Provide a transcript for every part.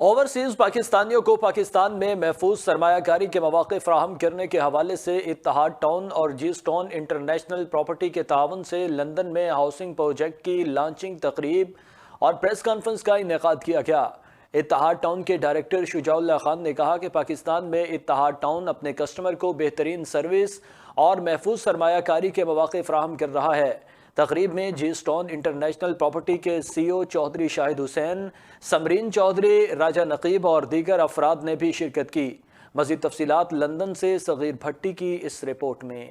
Overseas پاکستانیوں کو پاکستان میں محفوظ سرمایہ کاری کے مواقع فراہم کرنے کے حوالے سے اتحاد ٹاؤن اور جی سٹون انٹرنیشنل پراپرٹی کے تعاون سے لندن میں ہاؤسنگ پروجیکٹ کی لانچنگ تقریب اور پریس کانفرنس کا انعقاد کیا گیا۔ اتحاد ٹاؤن کے ڈائریکٹر شجاع اللہ خان نے کہا کہ پاکستان میں اتحاد ٹاؤن اپنے کسٹمر کو بہترین سروس اور محفوظ سرمایہ کاری کے مواقع فراہم کر رہا ہے۔ تقریب میں جی سٹون انٹرنیشنل پراپرٹی کے سی او چودھری شاہد حسین، سمرین چودھری، راجہ نقیب اور دیگر افراد نے بھی شرکت کی۔ مزید تفصیلات لندن سے صغیر بھٹی کی اس رپورٹ میں۔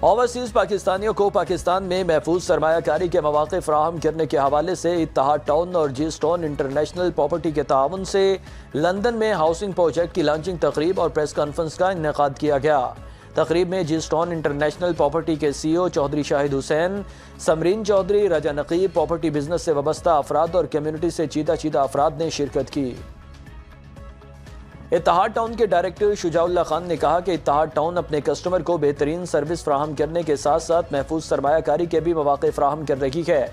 اوورسیز پاکستانیوں کو پاکستان میں محفوظ سرمایہ کاری کے مواقع فراہم کرنے کے حوالے سے اتحاد ٹاؤن اور جی سٹون انٹرنیشنل پراپرٹی کے تعاون سے لندن میں ہاؤسنگ پروجیکٹ کی لانچنگ تقریب اور پریس کانفرنس کا انعقاد کیا گیا۔ تقریب میں جی سٹون انٹرنیشنل پراپرٹی کے سی او چودھری شاہد حسین، سمرین چودھری، راجہ نقیب، پراپرٹی بزنس سے وابستہ افراد اور کمیونٹی سے چیدہ افراد نے شرکت کی۔ اتحاد ٹاؤن کے ڈائریکٹر شجاع اللہ خان نے کہا کہ اتحاد ٹاؤن اپنے کسٹمر کو بہترین سروس فراہم کرنے کے ساتھ ساتھ محفوظ سرمایہ کاری کے بھی مواقع فراہم کر رہی ہے۔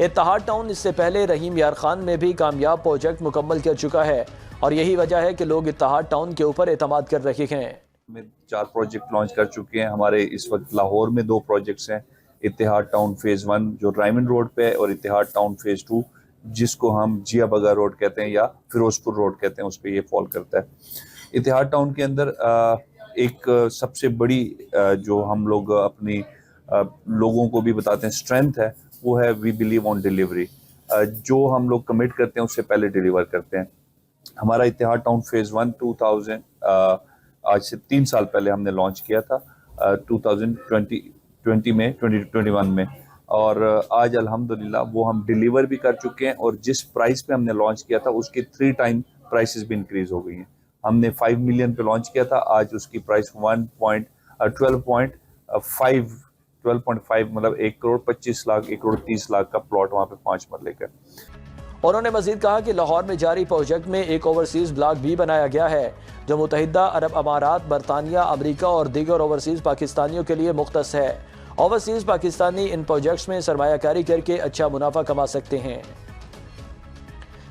اتحاد ٹاؤن اس سے پہلے رحیم یار خان میں بھی کامیاب پروجیکٹ مکمل کر چکا ہے اور یہی وجہ ہے کہ لوگ اتحاد ٹاؤن کے اوپر اعتماد کر رہے ہیں۔ میں 4 پروجیکٹ لانچ کر چکے ہیں۔ ہمارے اس وقت لاہور میں 2 پروجیکٹس ہیں، اتحاد ٹاؤن فیز 1 جو ڈائمنڈ روڈ پہ ہے اور اتحاد ٹاؤن فیز 2 جس کو ہم جیا بگا روڈ کہتے ہیں یا فیروز پور روڈ کہتے ہیں، اس پہ یہ فال کرتا ہے۔ اتحاد ٹاؤن کے اندر ایک سب سے بڑی جو ہم لوگ اپنی لوگوں کو بھی بتاتے ہیں اسٹرینتھ ہے، وہ ہے وی بلیو آن ڈیلیوری۔ جو ہم لوگ کمٹ کرتے ہیں اس سے پہلے ڈیلیور کرتے ہیں۔ ہمارا اتحاد ٹاؤن فیز 1 2000 آج سے 3 سال پہلے ہم نے لانچ کیا تھا 2020 میں 2021 میں، اور آج الحمدللہ وہ ہم ڈیلیور بھی کر چکے ہیں، اور جس پرائس پہ ہم نے لانچ کیا تھا اس کی 3 ٹائم پرائسز بھی انکریز ہو گئی ہیں۔ ہم نے 5 ملین پہ لانچ کیا تھا، آج اس کی پرائس 12.5 مطلب 1 کروڑ 25 لاکھ 1 کروڑ 30 لاکھ کا پلاٹ وہاں پہ 5 مرلے کا۔ انہوں نے مزید کہا کہ لاہور میں جاری پروجیکٹ میں ایک اوورسیز بلاک بھی بنایا گیا ہے جو متحدہ عرب امارات، برطانیہ، امریکہ اور دیگر اوورسیز پاکستانیوں کے لیے مختص ہے۔ اوورسیز پاکستانی ان پروجیکٹس میں سرمایہ کاری کر کے اچھا منافع کما سکتے ہیں۔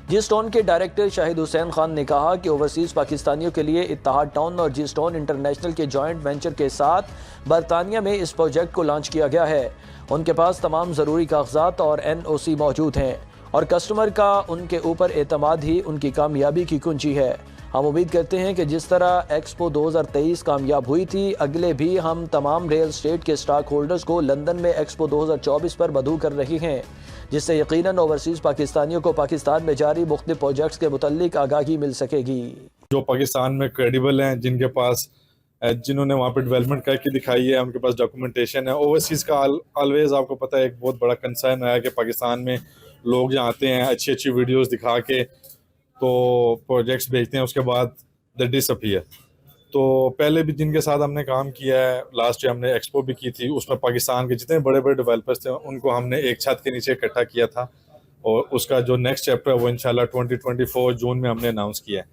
جی سٹون کے ڈائریکٹر شاہد حسین خان نے کہا کہ اوورسیز پاکستانیوں کے لیے اتحاد ٹاؤن اور جی سٹون انٹرنیشنل کے جوائنٹ وینچر کے ساتھ برطانیہ میں اس پروجیکٹ کو لانچ کیا گیا ہے۔ ان کے پاس تمام ضروری کاغذات اور NOC موجود ہیں اور کسٹمر کا ان کے اوپر اعتماد ہی ان کی کامیابی کی کنجی ہے۔ ہم امید کرتے ہیں کہ جس طرح ایکسپو 2023 کامیاب ہوئی تھی، اگلے بھی ہم تمام ریل اسٹیٹ کے سٹاک ہولڈرز کو لندن میں ایکسپو 2024 پر مدعو کر رہی ہیں، جس سے یقیناً اوورسیز پاکستانیوں کو پاکستان میں جاری مختلف پروجیکٹس کے متعلق آگاہی مل سکے گی۔ جو پاکستان میں کریڈیبل ہیں، جن کے پاس جنہوں نے وہاں پہ ڈیولپمنٹ کر کے دکھائی ہے، ان کے پاس ڈاکومنٹیشن ہے۔ اوورسیز کا آلویز آپ کو پتہ ہے ایک بہت بڑا کنسرن ہے کہ پاکستان میں لوگ جہاں آتے ہیں اچھی ویڈیوز دکھا کے تو پروجیکٹس بھیجتے ہیں، اس کے بعد دے ڈس اپیئر۔ تو پہلے بھی جن کے ساتھ ہم نے کام کیا ہے، لاسٹ ایئر ہم نے ایکسپو بھی کی تھی، اس میں پاکستان کے جتنے بڑے ڈیولپرز تھے ان کو ہم نے ایک چھت کے نیچے اکٹھا کیا تھا، اور اس کا جو نیکسٹ چیپٹر ہے وہ انشاءاللہ 2024 جون میں ہم نے اناؤنس کیا ہے۔